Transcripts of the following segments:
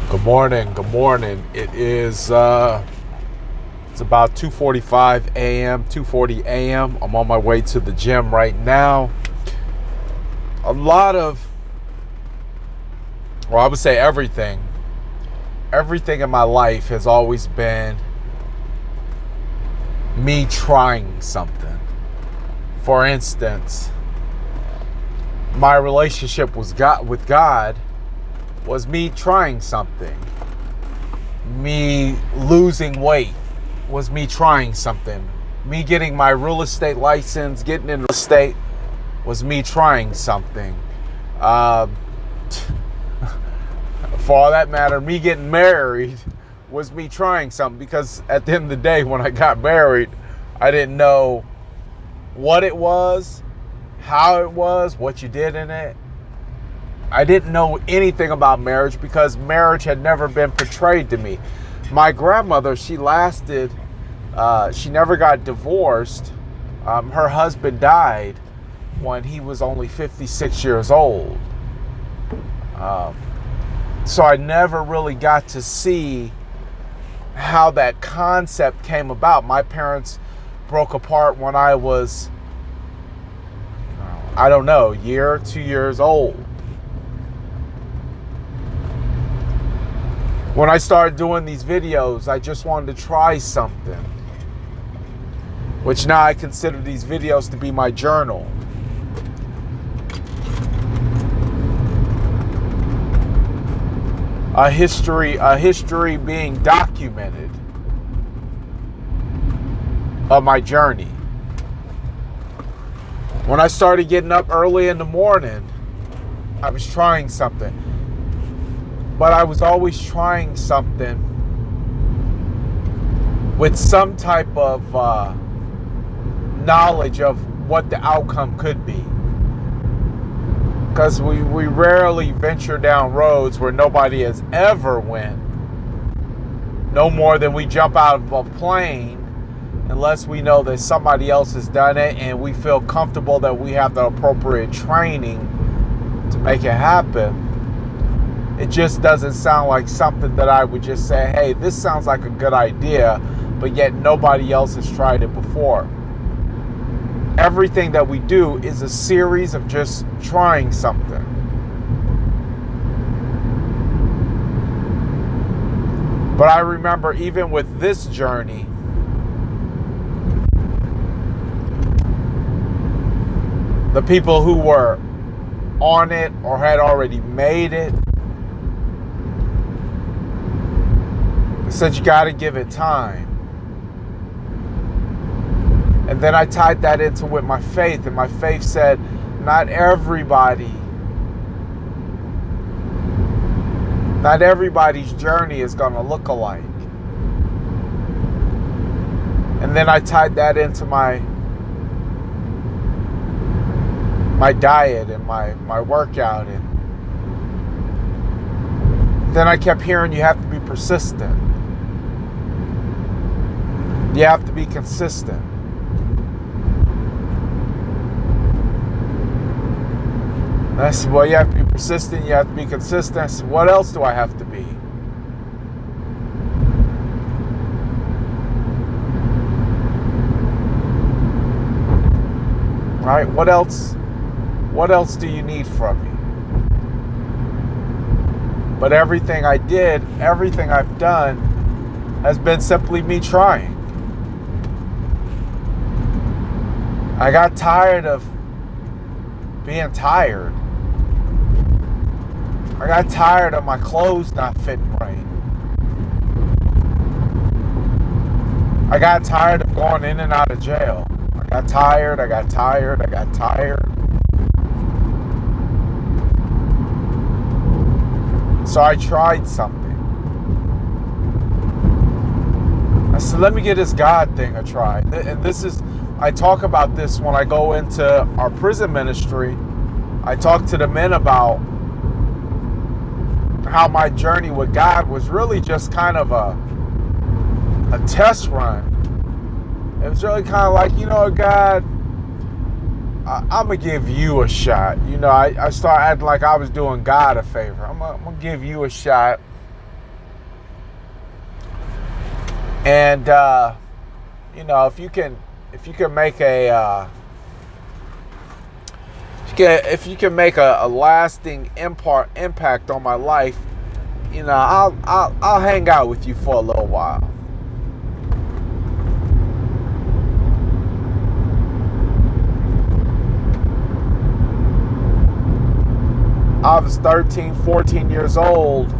Good morning. Good morning. It is it's about 2:45 a.m., 2:40 a.m. I'm on my way to the gym right now. A lot of I would say everything in my life has always been me trying something. For instance, my relationship with God was me trying something. Me losing weight was me trying something. Me getting my real estate license, getting in real estate was me trying something. For all that matter, me getting married was me trying something, because at the end of the day, when I got married, I didn't know what it was, how it was, what you did in it. I didn't know anything about marriage because marriage had never been portrayed to me. My grandmother, she lasted, she never got divorced. Her husband died when he was only 56 years old. So I never really got to see how that concept came about. My parents broke apart when I was, I don't know, a year, 2 years old. When I started doing these videos, I just wanted to try something, which now I consider these videos to be my journal. A history being documented of my journey. When I started getting up early in the morning, I was trying something. But I was always trying something with some type of knowledge of what the outcome could be. Because we rarely venture down roads where nobody has ever went. No more than we jump out of a plane unless we know that somebody else has done it and we feel comfortable that we have the appropriate training to make it happen. It just doesn't sound like something that I would just say, hey, this sounds like a good idea, but yet nobody else has tried it before. Everything that we do is a series of just trying something. But I remember even with this journey, the people who were on it or had already made it said you got to give it time. And then I tied that into with my faith, and my faith said not everybody's journey is going to look alike. And then I tied that into my diet and my workout, and then I kept hearing you have to be persistent. You have to be consistent. I said, well, you have to be persistent, you have to be consistent. I said, what else do I have to be? Right? What else do you need from me? But everything I did, everything I've done has been simply me trying. I got tired of being tired. I got tired of my clothes not fitting right. I got tired of going in and out of jail. I got tired. So I tried something. I said, let me get this God thing a try. And I talk about this when I go into our prison ministry. I talk to the men about how my journey with God was really just kind of a test run. It was really kind of like, God, I'm going to give you a shot. I started acting like I was doing God a favor. I'm going to give you a shot. And if you can make a lasting impact on my life, I'll hang out with you for a little while. I was 13, 14 years old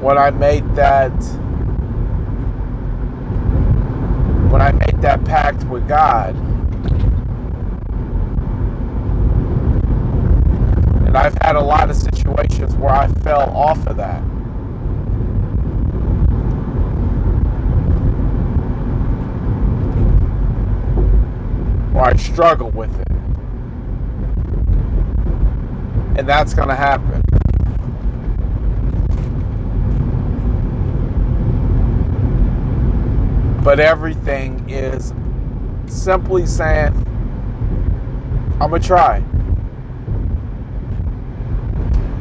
when I made that pact with God. And I've had a lot of situations where I fell off of that. Or I struggle with it. And that's going to happen. But everything is simply saying, I'm going to try.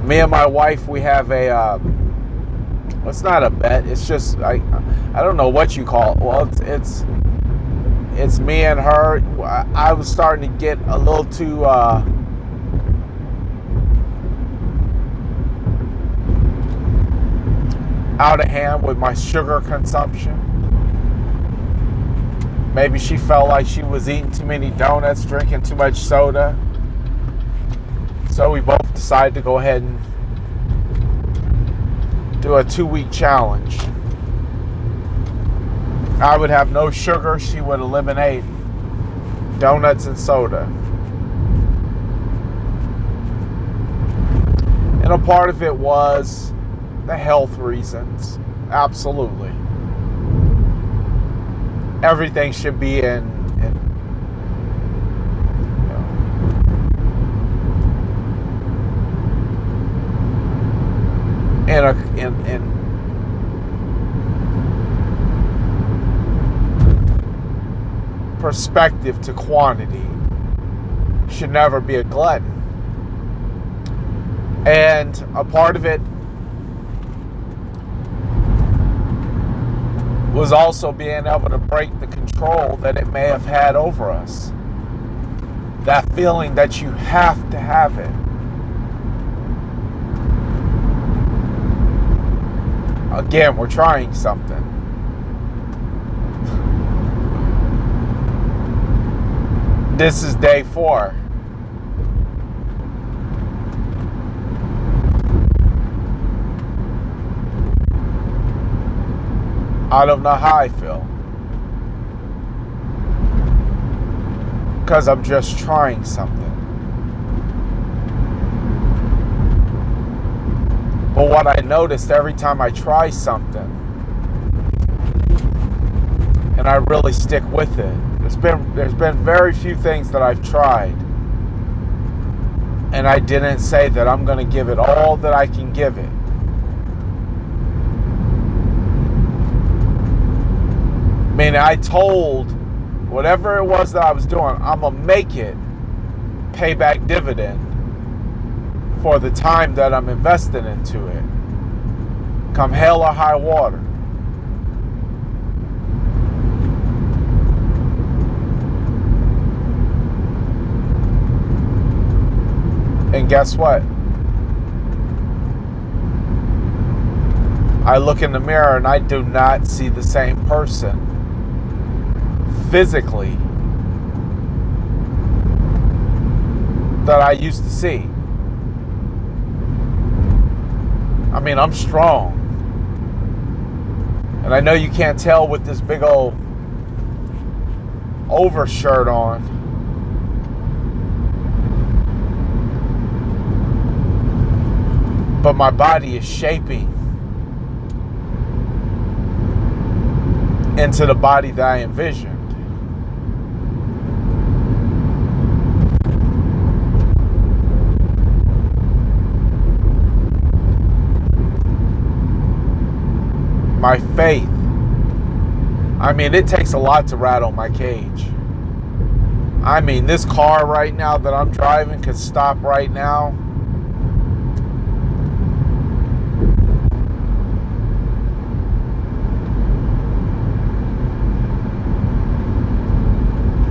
Me and my wife, we have it's not a bet. It's just, I don't know what you call it. Well, it's me and her. I was starting to get a little too, out of hand with my sugar consumption. Maybe she felt like she was eating too many donuts, drinking too much soda. So we both decided to go ahead and do a 2-week challenge. I would have no sugar. She would eliminate donuts and soda. And a part of it was the health reasons. Absolutely. Everything should be in perspective to quantity. Should never be a glutton. And a part of it was also being able to break the control that it may have had over us. That feeling that you have to have it. Again, we're trying something. This is day 4. I don't know how I feel. Because I'm just trying something. But what I noticed every time I try something, and I really stick with it, there's been very few things that I've tried, and I didn't say that I'm going to give it all that I can give it. I mean, I told whatever it was that I was doing, I'm going to make it pay back dividend for the time that I'm investing into it. Come hell or high water. And guess what? I look in the mirror and I do not see the same person physically that I used to see. I mean, I'm strong. And I know you can't tell with this big old overshirt on. But my body is shaping into the body that I envisioned. My faith. I mean, it takes a lot to rattle my cage. I mean, this car right now that I'm driving could stop right now.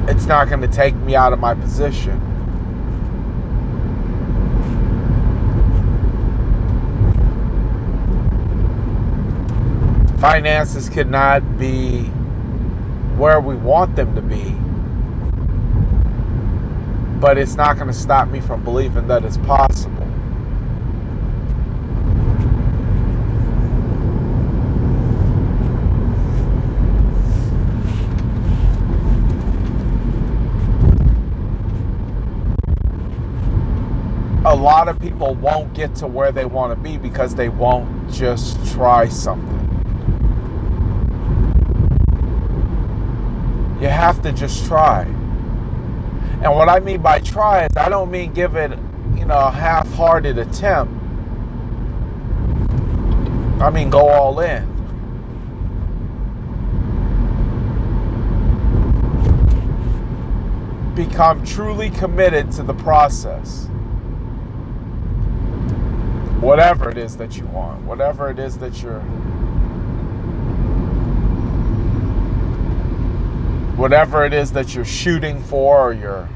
it's not going to take me out of my position. Finances could not be where we want them to be, but it's not going to stop me from believing that it's possible. A lot of people won't get to where they want to be because they won't just try something. You have to just try. And what I mean by try is I don't mean give it, a half-hearted attempt. I mean go all in. Become truly committed to the process. Whatever it is that you want, whatever it is that whatever it is that you're shooting for, or you're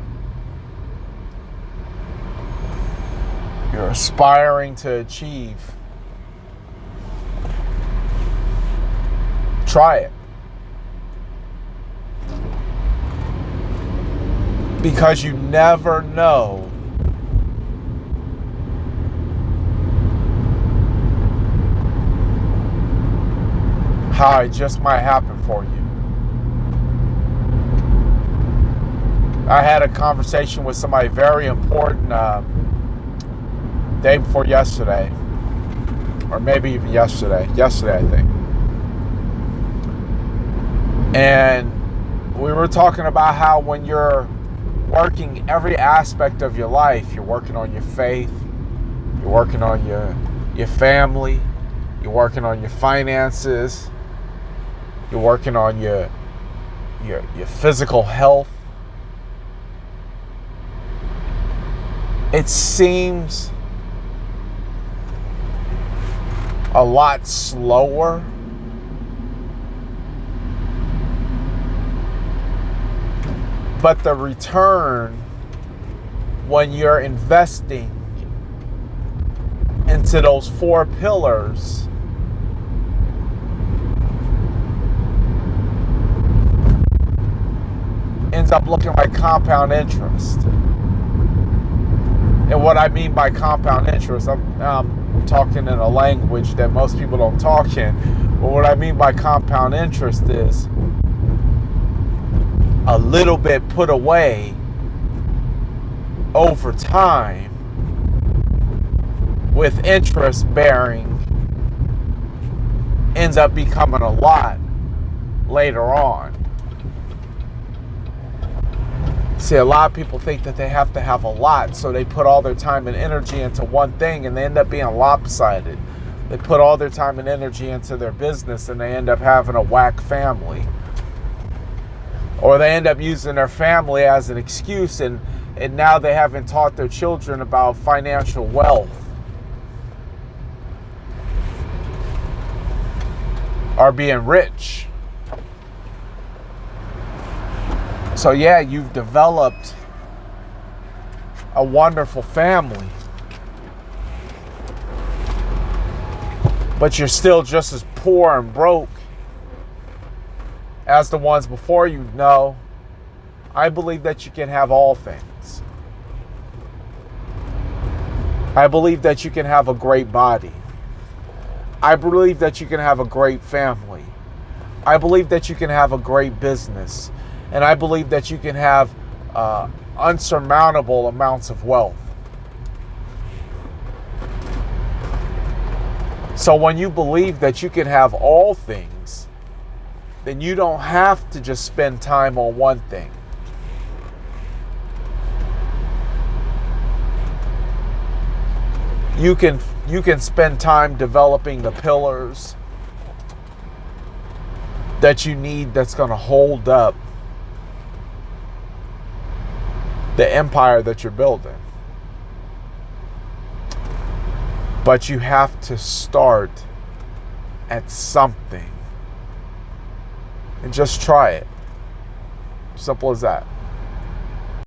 aspiring to achieve, try it. Because you never know how it just might happen for you. I had a conversation with somebody very important day before yesterday, or maybe even yesterday I think. And we were talking about how when you're working every aspect of your life, you're working on your faith, you're working on your family, you're working on your finances, you're working on your physical health. It seems a lot slower, but the return when you're investing into those 4 pillars ends up looking like compound interest. And what I mean by compound interest, I'm talking in a language that most people don't talk in. But what I mean by compound interest is a little bit put away over time with interest bearing ends up becoming a lot later on. See, a lot of people think that they have to have a lot, so they put all their time and energy into one thing, and they end up being lopsided. They put all their time and energy into their business, and they end up having a whack family. Or they end up using their family as an excuse, and now they haven't taught their children about financial wealth. Or being rich. So yeah, you've developed a wonderful family, but you're still just as poor and broke as the ones before you. No, I believe that you can have all things. I believe that you can have a great body. I believe that you can have a great family. I believe that you can have a great business. And I believe that you can have unsurmountable amounts of wealth. So when you believe that you can have all things, then you don't have to just spend time on one thing. You can spend time developing the pillars that you need that's going to hold up the empire that you're building. But you have to start at something and just try it. Simple as that.